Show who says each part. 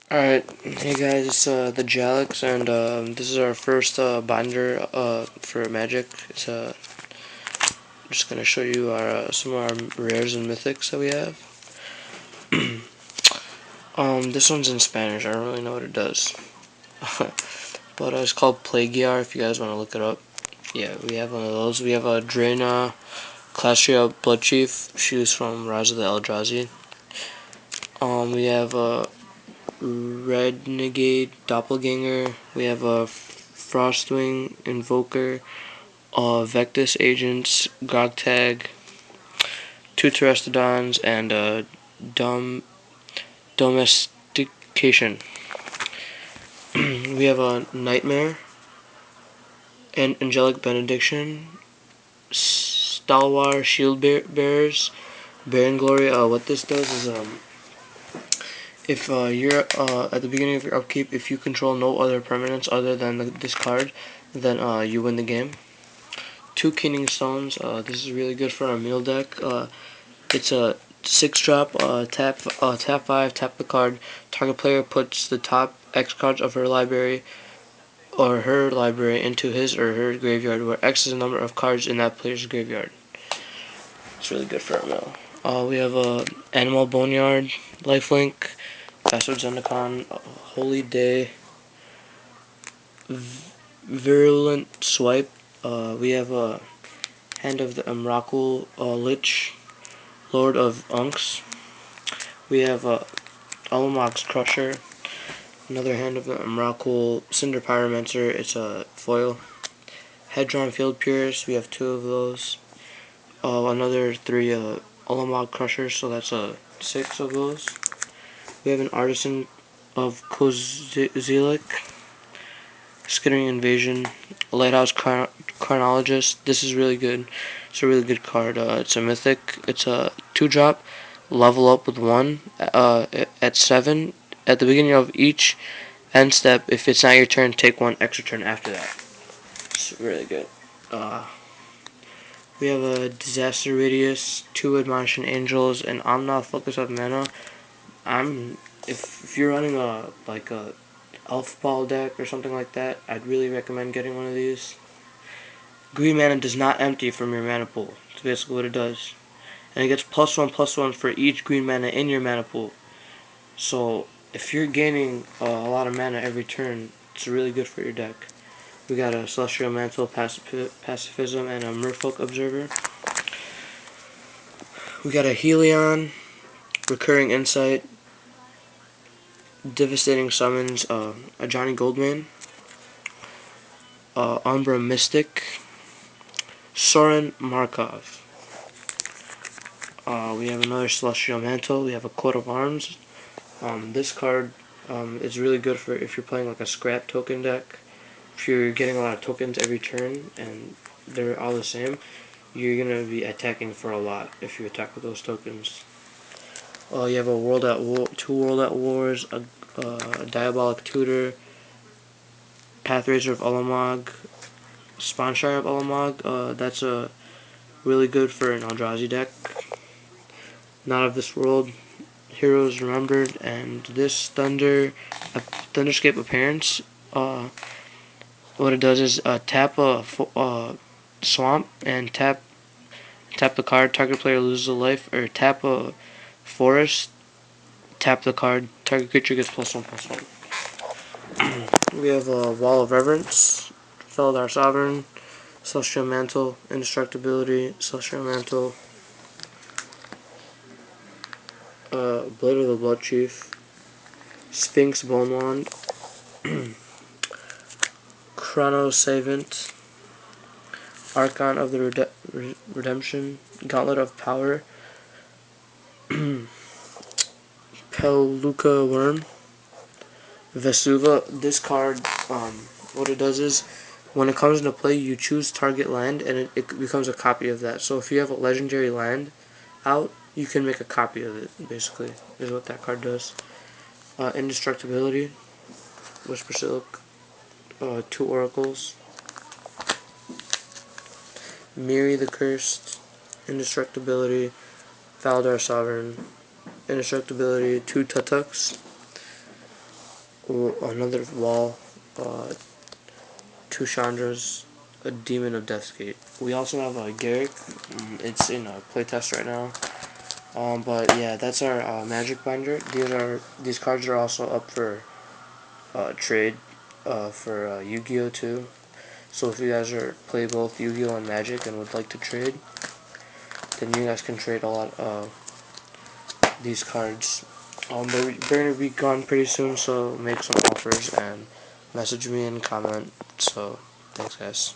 Speaker 1: Alright, hey guys, it's the Jalix, and this is our first binder for Magic. I'm just gonna show you some of our rares and mythics that we have. This one's in Spanish. I don't really know what it does, but it's called Plagiar. If you guys want to look it up, yeah, we have one of those. We have a Drena Clastria Blood Chief. She was from Rise of the Eldrazi. We have a Renegade Doppelganger. We have a Frostwing Invoker. Vectus Agents, Gogtag, two Terrestodons, and Domestication. We have a Nightmare, and Angelic Benediction, Stalwar Shield Bearers, Baron Glory. What this does is if you're at the beginning of your upkeep, if you control no other permanents other than this card, then you win the game. Two Keening Stones. This is really good for our meal deck. It's a 6-drop, tap 5, tap the card. Target player puts the top X cards of her library or her library into his or her graveyard, where X is the number of cards in that player's graveyard. It's really good for our mill. We have Animal Boneyard, Lifelink, Bastard Zendikon, Holy Day, Virulent Swipe. We have a Hand of the Emrakul Lich, Lord of Unks. We have Ulamog's Crusher, another Hand of the Emrakul Cinder Pyromancer. It's a foil. Hedron Field Purist. We have two of those. Another three Ulamog Crushers, so that's 6 of those. We have an Artisan of Kozilek, Skittering Invasion, Lighthouse Chronologist. This is really good. It's a really good card. It's a mythic. It's a 2-drop. Level up with 1 at 7. At the beginning of each end step, if it's not your turn, take 1 extra turn after that. It's really good. We have a Disaster Radius, 2 Admonishing Angels, and Omnath Focus of Mana. If you're running a Elf Ball deck or something like that, I'd really recommend getting one of these. Green mana does not empty from your mana pool. That's basically what it does. And it gets +1/+1 for each green mana in your mana pool. So if you're gaining a lot of mana every turn, it's really good for your deck. We got a Celestial Mantle, Pacifism, and a Merfolk Observer. We got a Helion, Recurring Insight, Devastating Summons, a Johnny Goldman, Umbra Mystic, Soren Markov. We have another Celestial Mantle. We have a Coat of Arms. This card is really good for if you're playing like a scrap token deck. If you're getting a lot of tokens every turn and they're all the same, you're gonna be attacking for a lot if you attack with those tokens. You have a World at War, 2 World at Wars, a Diabolic Tutor, Pathrazer of Ulamog, Spawnshire of Ulamog. That's a really good for an Eldrazi deck. Not of This World, Heroes Remembered, and this Thunderscape Appearance. What it does is tap a swamp and tap the card. Target player loses a life, or tap a forest. Tap the card. Target creature gets +1/+1. We have a Wall of Reverence, Felidar Sovereign, Celestial Mantle, Indestructibility, Celestial Mantle, Blade of the Blood Chief, Sphinx Bone Wand, Chrono Savant, Archon of the Redemption, Gauntlet of Power, Peluca Worm, Vesuva. This card, what it does is, when it comes into play, you choose target land, and it becomes a copy of that. So if you have a legendary land out, you can make a copy of it, basically, is what that card does. Indestructibility, Whisper Silk, 2 Oracles, Miri the Cursed, Indestructibility, Valdar Sovereign, Indestructibility, 2 Tutuks, another wall, uh, two Chandras, a Demon of Deathgate. We also have a Garrick. It's in a playtest right now. But yeah, that's our Magic binder. These cards are also up for trade for Yu-Gi-Oh too. So if you guys play both Yu-Gi-Oh and Magic and would like to trade, then you guys can trade a lot of these cards. They're going to be gone pretty soon, so make some offers and message me and comment. So thanks, guys.